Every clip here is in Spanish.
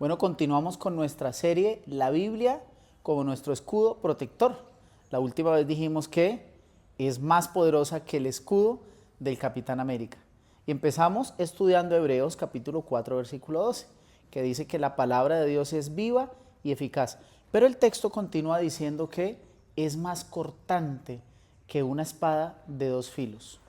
Bueno, continuamos con nuestra serie La Biblia como nuestro escudo protector. La última vez dijimos que es más poderosa que el escudo del Capitán América. Y empezamos estudiando Hebreos capítulo 4, versículo 12, que dice que la palabra de Dios es viva y eficaz. Pero el texto continúa diciendo que es más cortante que una espada de dos filos.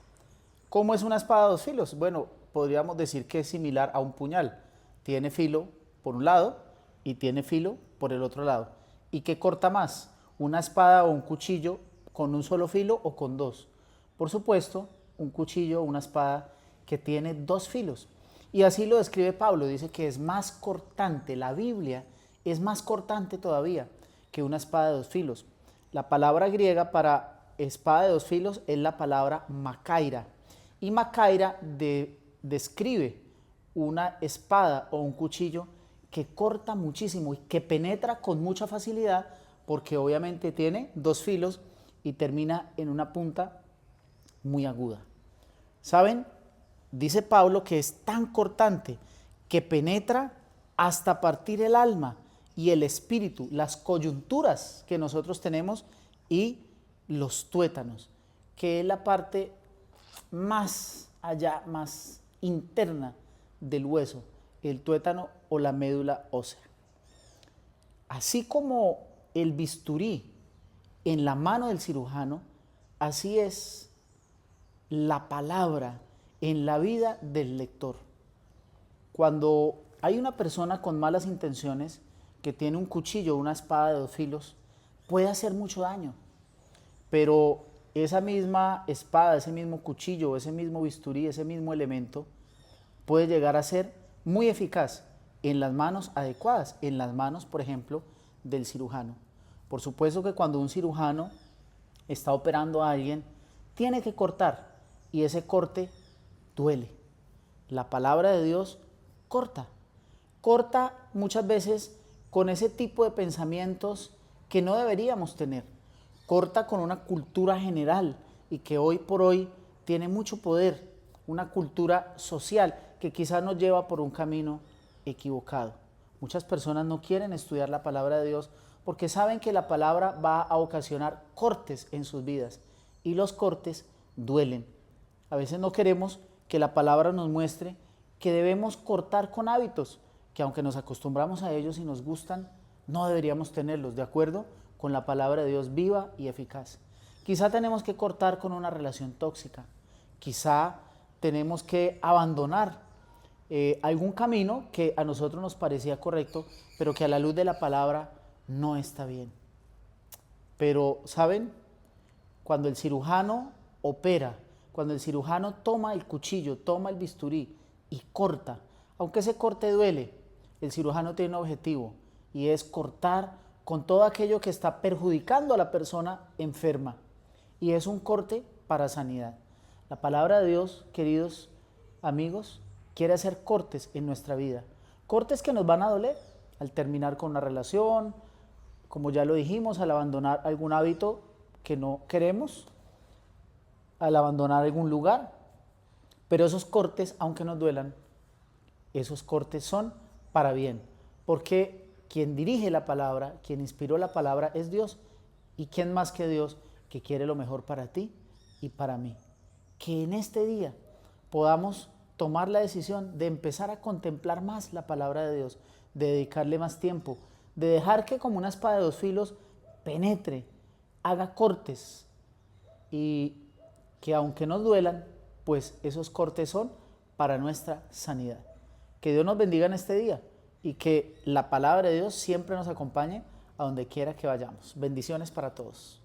¿Cómo es una espada de dos filos? Bueno, podríamos decir que es similar a un puñal. Tiene filo por un lado y tiene filo por el otro lado. ¿Y qué corta más? ¿Una espada o un cuchillo con un solo filo o con dos? Por supuesto, un cuchillo o una espada que tiene dos filos. Y así lo describe Pablo, dice que es más cortante, la Biblia es más cortante todavía que una espada de dos filos. La palabra griega para espada de dos filos es la palabra makaira. Y makaira describe una espada o un cuchillo que corta muchísimo y que penetra con mucha facilidad porque obviamente tiene dos filos y termina en una punta muy aguda. ¿Saben? Dice Pablo que es tan cortante que penetra hasta partir el alma y el espíritu, las coyunturas que nosotros tenemos y los tuétanos, que es la parte más allá, más interna del hueso, el tuétano o la médula ósea. Así como el bisturí en la mano del cirujano, así es la palabra en la vida del lector. Cuando hay una persona con malas intenciones que tiene un cuchillo o una espada de dos filos, puede hacer mucho daño, pero esa misma espada, ese mismo cuchillo, ese mismo bisturí, ese mismo elemento puede llegar a ser muy eficaz en las manos adecuadas, en las manos, por ejemplo, del cirujano. Por supuesto que cuando un cirujano está operando a alguien, tiene que cortar y ese corte duele. La palabra de Dios corta. Corta muchas veces con ese tipo de pensamientos que no deberíamos tener. Corta con una cultura general y que hoy por hoy tiene mucho poder, una cultura social que quizás nos lleva por un camino equivocado. Muchas personas no quieren estudiar la palabra de Dios porque saben que la palabra va a ocasionar cortes en sus vidas y los cortes duelen. A veces no queremos que la palabra nos muestre que debemos cortar con hábitos, que aunque nos acostumbramos a ellos y nos gustan, no deberíamos tenerlos, ¿de acuerdo? Con la palabra de Dios viva y eficaz. Quizá tenemos que cortar con una relación tóxica, quizá tenemos que abandonar algún camino que a nosotros nos parecía correcto, pero que a la luz de la palabra no está bien. Pero, ¿saben? Cuando el cirujano opera, cuando el cirujano toma el cuchillo, toma el bisturí y corta, aunque ese corte duele, el cirujano tiene un objetivo y es cortar con todo aquello que está perjudicando a la persona enferma. Y es un corte para sanidad. La palabra de Dios, queridos amigos, quiere hacer cortes en nuestra vida. Cortes que nos van a doler al terminar con una relación, como ya lo dijimos, al abandonar algún hábito que no queremos, al abandonar algún lugar. Pero esos cortes, aunque nos duelan, esos cortes son para bien. Porque quien dirige la palabra, quien inspiró la palabra es Dios. ¿Y quién más que Dios que quiere lo mejor para ti y para mí? Que en este día podamos tomar la decisión de empezar a contemplar más la palabra de Dios, de dedicarle más tiempo, de dejar que como una espada de dos filos penetre, haga cortes y que aunque nos duelan, pues esos cortes son para nuestra sanidad. Que Dios nos bendiga en este día y que la palabra de Dios siempre nos acompañe a donde quiera que vayamos. Bendiciones para todos.